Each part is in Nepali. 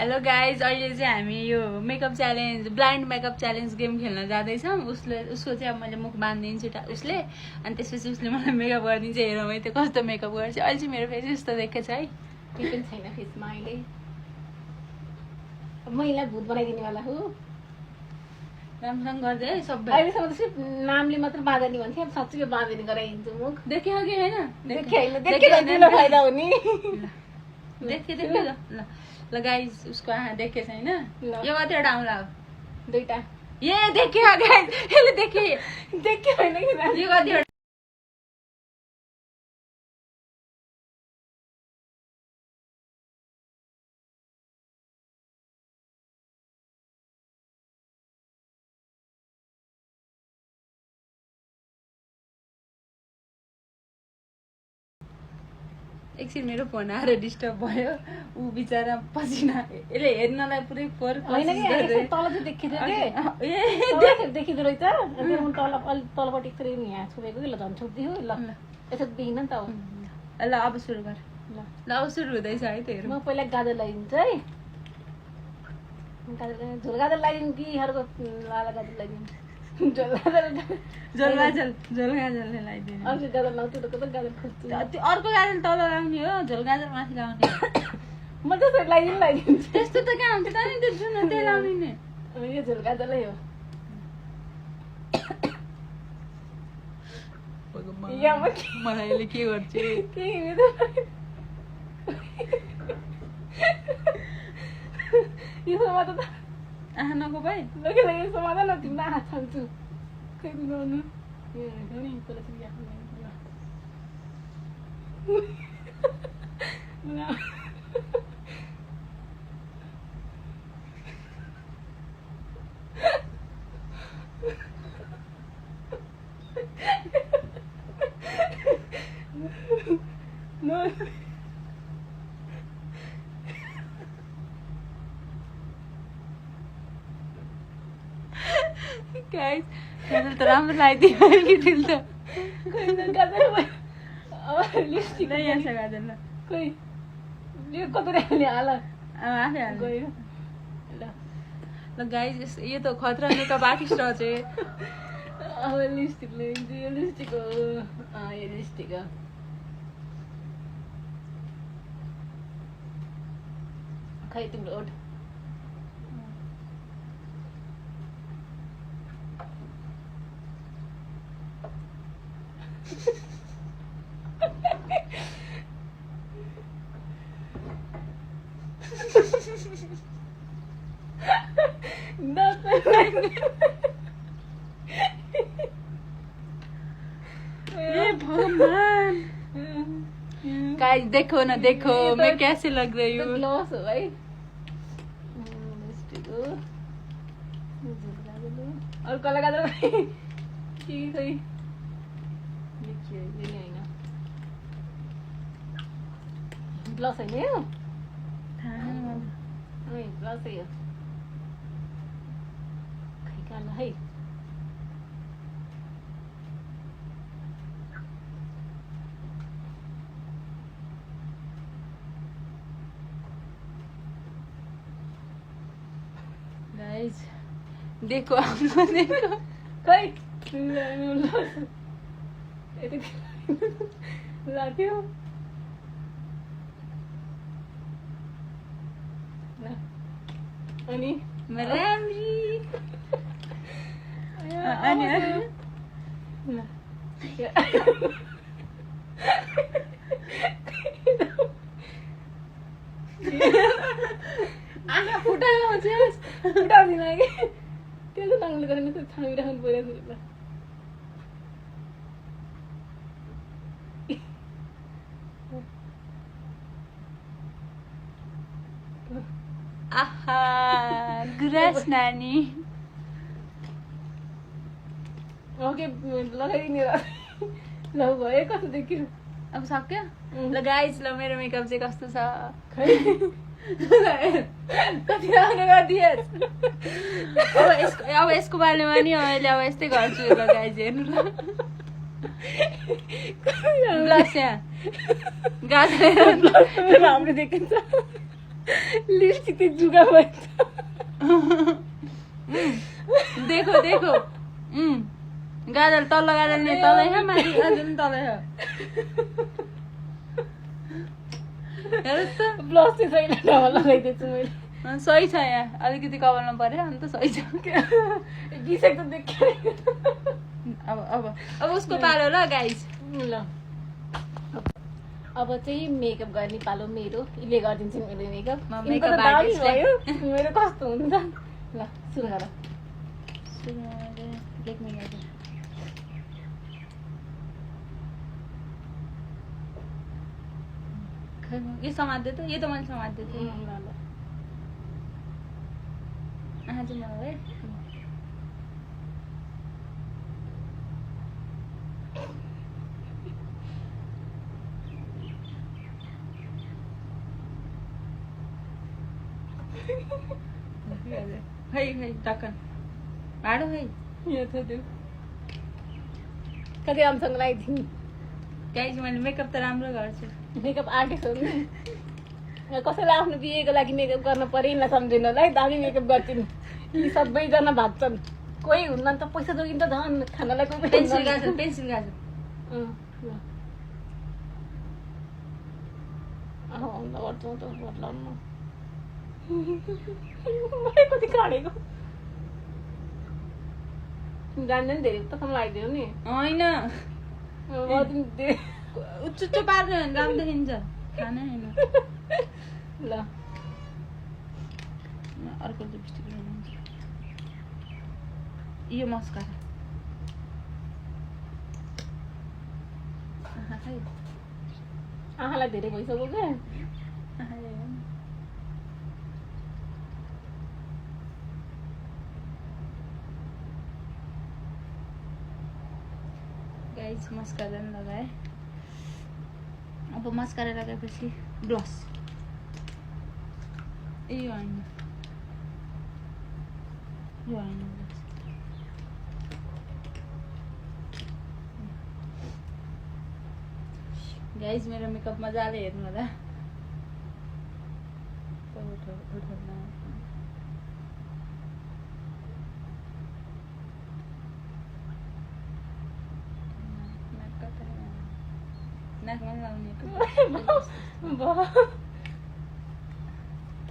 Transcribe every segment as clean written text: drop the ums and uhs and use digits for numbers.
हेलो गाइज, अहिले चाहिँ हामी यो makeup challenge blind makeup challenge game खेल्न जाँदैछौँ। उसको चाहिँ अब मैले मुख बाँधिदिन्छु उसले, अनि त्यसपछि उसले मलाई मेकअप गरिदिन्छ। हेरौँ है त्यो कस्तो मेकअप गर्छ। अहिले चाहिँ मेरो फेस यस्तो देखेको छ है, केही पनि छैन फेसमा अहिले। महिला भूत बनाइदिनेवाला हो। राम्रोसँग गर्दै है सबै। अहिलेसम्म त सिर्फ नामले मात्र बाँधनी भन्थ्यो, अब साँच्चै बाँधनी गराइदिन्छु मुख। देख्यो कि होइन? देखेन फाइदा हुने। देख्यो ल ल गाइज, उसको आँखा देखेको छैन। यो कतिवटा आउँला हो? 2टा। ए देख्यो गाइज, यसले देख्यो होइन कि यो कतिवटा? एकछिन मेरो फोन आएर डिस्टर्ब भयो। ऊ बिचरा पसिना यसले हेर्नलाई पुरै फोहोर होइन कि तल चाहिँ देखिँदो के देखिँदो रहेछ। अनि तल अलि तलपट्टि फेरि यहाँ छोपेको कि ल झन् छोपिदियो ल यसो देखिन नि त। ल अब सुरु गर। ल अब सुरु हुँदैछ है। त्यो म पहिला गाजर लगाइदिन्छु है। गाजर झोल गाजर लगाइदिनु कि अर्को लाला गाजर लगाइदिनु? झोल गाजरले लगाइदिनु। अर्को गाजर लाउँछु त कस्तो गाजर खोज्छु। अर्को गाजर तल लगाउने हो, झोल गाजर माथि लगाउने। म त्यसरी लगाइदिन्छु। त्यस्तो त कहाँ हुन्छ त नि, त्यो जुन त्यही लगाउने नि। यो झोल गाजरलाई हो। मलाई यसले के गर्छ? यो समाधान आँखा नको भाइ, यो समाधान न तिम्रो आँखा छाउँछु। खै गर्नु गाइस गाजर त राम्रो लगाइदियो कि दिल त। लिपस्टिक यहाँ छ गाजर। ल खोइ यो कतरी हाल्ने हाल आफै हाल गयो। ल गाइस, यो त खतरा मेकअप आर्टिस्ट रहेछ। अब लिपस्टिक लगाइदिन्छु। यो लिपस्टिक हो। यो लिपस्टिक हो। खै तिम्रो ओठ भगवान। गाइस देखो ना, देखो मैं कैसे लग रही हूँ। ग्लॉस हो भाई। लिपस्टिक हो। और कला गाजर कि खै देखियो यो नि हैन। ग्लस हैन यो? ग्लस है यो। खै काला है। गाइस देखो, आपको देखो। खै लाग्यो अनि राम्री अनि आँखा फुटाउँदिन कि त्यो चाहिँ नङले गरेर त छामिराख्नु पऱ्यो। आहा गुराँस नानी। ओके लगाइदिने ल भयो। कस्तो देखियो? अब सक्यो? ल गाइस, ल मेरो मेकअप चाहिँ कस्तो छ? कति राम्रो गरिदिएस्। अब यसको बारेमा नि अहिले अब यस्तै गर्छु। ल गाइस हेर्नु ल। ब्लस यहाँ गाजर राम्रो देखिन्छ। लिपस्टिक चाहिँ जुगा भन्छ देखो देखो गाजल तल गाजल नै तलै छ माथि अझै पनि तलै छ हेर त ब्लस चाहिँ छैन ढावा लगाइदिएछु मैले सही छ यहाँ अलिकति कपालमा पर्यो अनि त सही छ बिसेक त देख्यो अब उसको पालो ल गाइस ल अब चाहिँ मेकअप गर्ने पालो मेरो यसले गरिदिन्छु मेरो मेकअप म मेकअप आर्टिस्ट भयो मेरो कस्तो हुन्छ ल सुरु गर ये समात्दै त यो त मैले समात्दै थिएँ आज मलाई है खै टक्कन भाडो खै यो त त्यो कति राम्रोसँग लगाइदिनु गाइस मैले मेकअप त राम्रो गर्छु मेकअप आर्टिस्ट हो नि कसैलाई आफ्नो बिहेको लागि मेकअप गर्न परेन सम्झिनु होला है दामी मेकअप गर्छन् यी सबैजना भाग्छन् कोही हुन्न नि त पैसा जोगिन्छ झन् खानालाई कोही पेन्सिल गाजल कति काटेको जान्दैन धेरै उतासम्म लगाइदियो नि होइन उच्च पार्नु राम्रो देखिन्छ खाना होइन ल अर्को लिपस्टिक यो मस्कारा आँखालाई धेरै भइसक्यो क्या गाइस मस्कारा लगाए अब मस्कारा लगाएपछि ब्लस यो होइन गाइस मेरो मेकअप मजाले हेर्नु होला नाकमा लाउने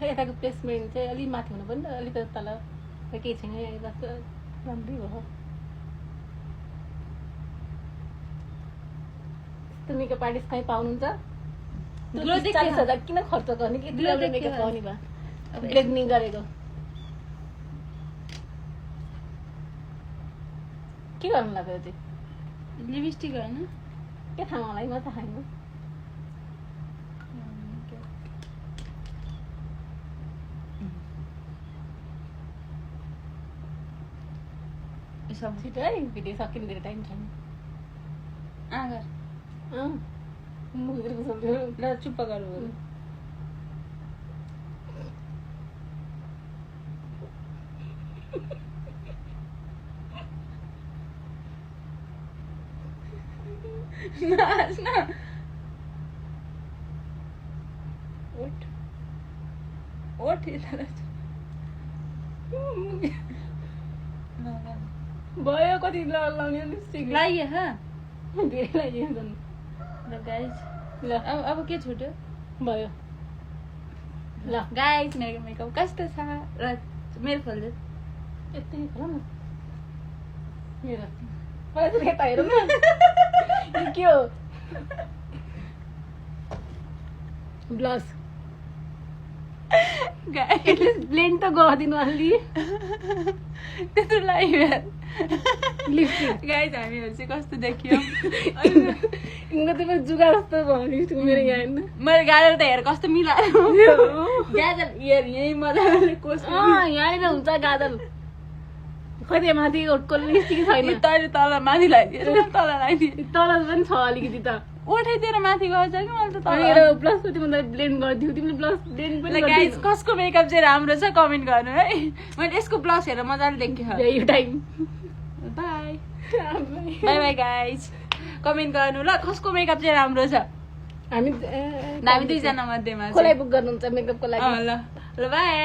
यताको प्लेसमेन्ट चाहिँ अलिक माथि हुनु पनि अलिक तल केही छैन राम्रै भयो यस्तो मेकअप आर्टिस्ट कहीँ पाउनुहुन्छ 40,000 किन खर्च गर्ने कि मेकअप पाउने भए ब्लेन्डिङ गरेको के गर्नु लाग्यो त्यो लिपस्टिक होइन के थाहा मलाई म त खाइनु सब छिटो है भिडियो सकिनु धेरै टाइम छैन ल चुप्प गर्नु नाच्न ओठ भयो कति लाउने लिपस्टिक लगाइए धेरै लगाइयो ल गाइस ल अब के छुट्यो भयो ल गाइस मेरो मेकअप कस्तो छ र मेरो खोल्दै यति हेर न मेरो मलाई चाहिँ यता हेरौँ न के हो ब्लस ब्लेन्ड त गरिदिनु अलि त्यस्तो लाग्यो लिपस्टिक गाइस हामीहरू चाहिँ कस्तो देखियो यिनको चाहिँ जुगा जस्तो भयो लिपस्टिक मेरो यहाँ हेर्नु मैले गाजर त हेर कस्तो मिलाएर गाजर हेर यहीँ मजाले कोस यहाँनिर हुन्छ गाजल खै त्यो माथि ओठको लिपस्टिक छैन तैँले तल माथि लगाइदिए तल लगाइदिए तल पनि छ अलिकति त ओठैतिर माथि गएछ कि मैले त तल प्लस पनि मलाई ब्लेन्ड गरिदियो तिमीले प्लस ब्लेन्ड पनि गाइस कसको मेकअप चाहिँ राम्रो छ कमेन्ट गर्नु है मैले यसको ब्लस हेरेर मजाले देखेँ यो time by by guys comment गर्नु ल कसको मेकअप चाहिँ राम्रो छ हामी हामी दुईजना मध्येमा खोलाइ बुक गर्नुहुन्छ मेकअपको लागि ल ल बाई।